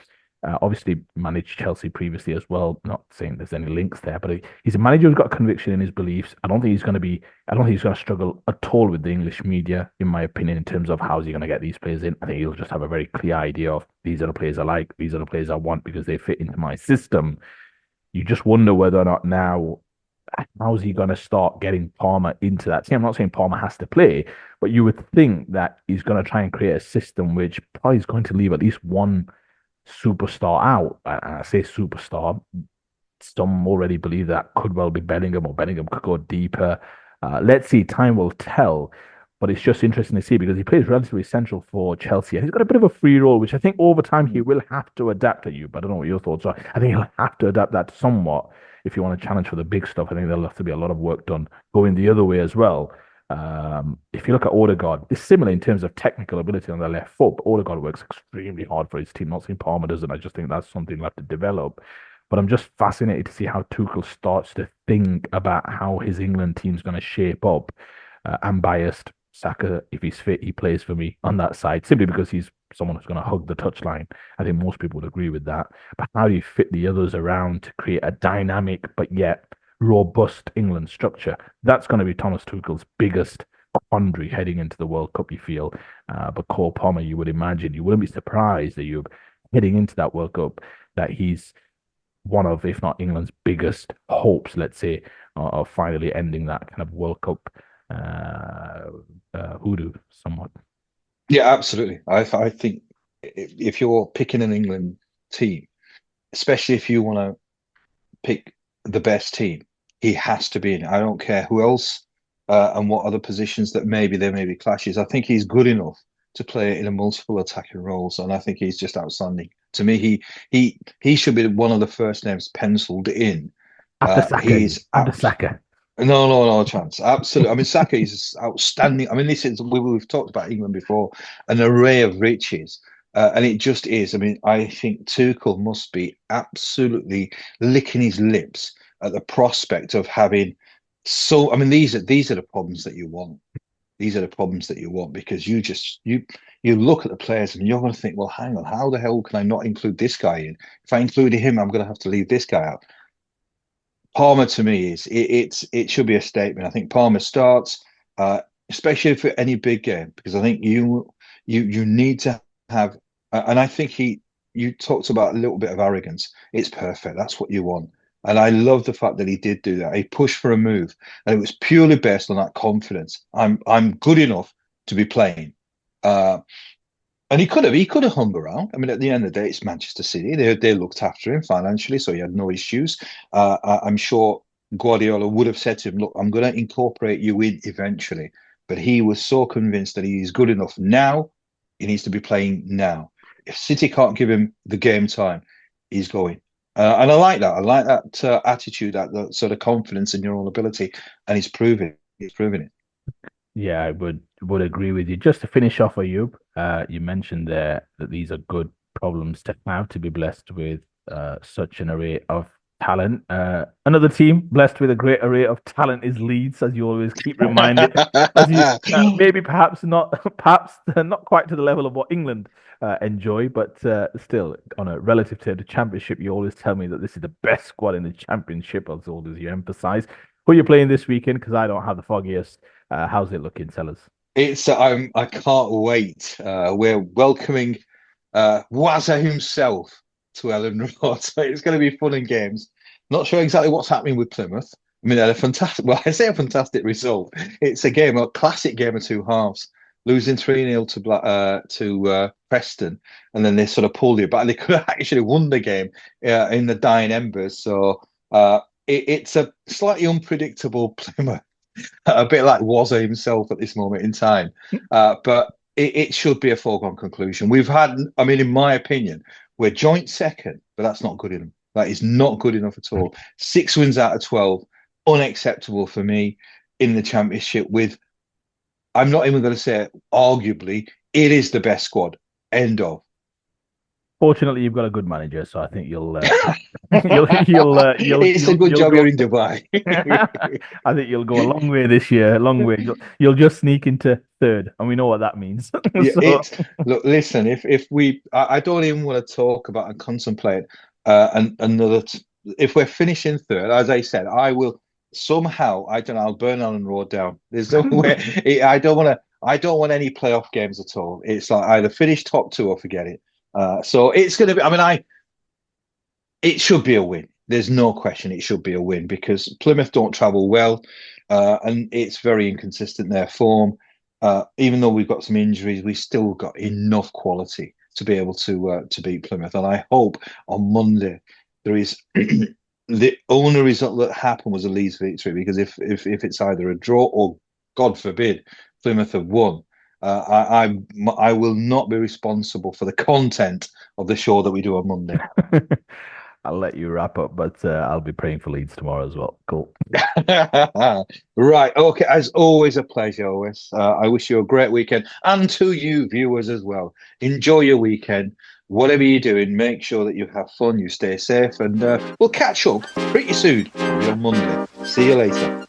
obviously managed Chelsea previously as well. Not saying there's any links there, but he's a manager who's got conviction in his beliefs. I don't think he's going to struggle at all with the English media, in my opinion, in terms of how's he going to get these players in. I think he'll just have a very clear idea of these are the players I like, these are the players I want because they fit into my system. You just wonder whether or not now how's he going to start getting Palmer into that team? I'm not saying Palmer has to play, but you would think that he's going to try and create a system which probably is going to leave at least one superstar out. And I say superstar, some already believe that could well be Bellingham or Bellingham could go deeper. Let's see, time will tell. But it's just interesting to see because he plays relatively central for Chelsea and he's got a bit of a free role, which I think over time he Mm. will have to adapt to you. But I don't know what your thoughts are. I think he'll have to adapt that somewhat if you want to challenge for the big stuff. I think there'll have to be a lot of work done going the other way as well. If you look at Odegaard, it's similar in terms of technical ability on the left foot, but Odegaard works extremely hard for his team. Not saying Palmer doesn't. I just think that's something he'll have to develop. But I'm just fascinated to see how Tuchel starts to think about how his England team's going to shape up. I'm biased. Saka, if he's fit, he plays for me on that side simply because he's someone who's going to hug the touchline. I think most people would agree with that. But how do you fit the others around to create a dynamic but yet robust England structure? That's going to be Thomas Tuchel's biggest quandary heading into the World Cup, you feel. But Cole Palmer, you would imagine, you wouldn't be surprised that you're heading into that World Cup, that he's one of, if not England's biggest hopes, let's say, of finally ending that kind of World Cup hoodoo somewhat. Yeah, absolutely. I think if you're picking an England team, especially if you want to pick the best team, he has to be in. I don't care who else and what other positions that maybe there may be clashes. I think he's good enough to play in a multiple attacking roles, and I think he's just outstanding. To me, he should be one of the first names penciled in. After Saka, He's after abs Saka. no chance. Absolutely. I mean, Saka is outstanding. I mean, this is we've talked about England before, an array of riches. And it just is. I mean, I think Tuchel must be absolutely licking his lips at the prospect of having so. I mean, these are the problems that you want. These are the problems that you want because you look at the players and you're going to think, well, hang on, how the hell can I not include this guy in? If I included him, I'm going to have to leave this guy out. Palmer to me it should be a statement. I think Palmer starts, especially for any big game, because I think you need to have, and I think you talked about a little bit of arrogance. It's perfect. That's what you want. And I love the fact that he did do that. He pushed for a move, and it was purely based on that confidence. I'm good enough to be playing. Uh, and he could have hung around. I mean, at the end of the day, it's Manchester City. They looked after him financially, so he had no issues. I'm sure Guardiola would have said to him, "Look, I'm going to incorporate you in eventually." But he was so convinced that he is good enough now. He needs to be playing now. If City can't give him the game time, he's going. And I like that. I like that attitude, that sort of confidence in your own ability, and he's proving. He's proving it. Yeah, I would agree with you. Just to finish off, Ayub, you mentioned there that these are good problems to have to be blessed with such an array of talent. Another team blessed with a great array of talent is Leeds, as you always keep reminded. As you maybe perhaps not perhaps not quite to the level of what England enjoy, but still on a relative to the Championship, you always tell me that this is the best squad in the Championship, as always you emphasize. Who are you playing this weekend? Because I don't have the foggiest. How's it looking, sellers? It's I can't wait. We're welcoming Wazza himself to Ellen Road. So it's going to be fun and games. Not sure exactly what's happening with Plymouth. I mean, they had a fantastic. Well, I say a fantastic result. It's a classic game of two halves. Losing 3-0 to Preston, and then they sort of pulled it back. They could have actually won the game in the dying embers. So it's a slightly unpredictable Plymouth, a bit like Wazza himself at this moment in time. But it should be a foregone conclusion. I mean, in my opinion, we're joint second, but that's not good enough. That is not good enough at all. 6 wins out of 12, unacceptable for me in the championship. I'm not even going to say it, arguably, it is the best squad. End of. Fortunately, you've got a good manager, so I think you'll It's a good you'll job go. you're in Dubai. I think you'll go a long way this year. A long way. You'll just sneak into third, and we know what that means. Yeah, So look, listen, I don't even want to talk about and contemplate another. If we're finishing third, as I said, I will somehow, I don't know, I'll burn Allen Road down. There's no way. I don't want to. I don't want any playoff games at all. It's like either finish top two or forget it. So it's going to be. I mean, it should be a win. There's no question it should be a win because Plymouth don't travel well, and it's very inconsistent their form. Even though we've got some injuries, we've still got enough quality to be able to beat Plymouth. And I hope on Monday there is the only result that happened was a Leeds victory because if it's either a draw or God forbid Plymouth have won, I will not be responsible for the content of the show that we do on Monday. I'll let you wrap up, but I'll be praying for Leeds tomorrow as well. Cool. Right. Okay. As always, a pleasure, always. I wish you a great weekend and to you, viewers, as well. Enjoy your weekend. Whatever you're doing, make sure that you have fun, you stay safe, and we'll catch up pretty soon on Monday. See you later.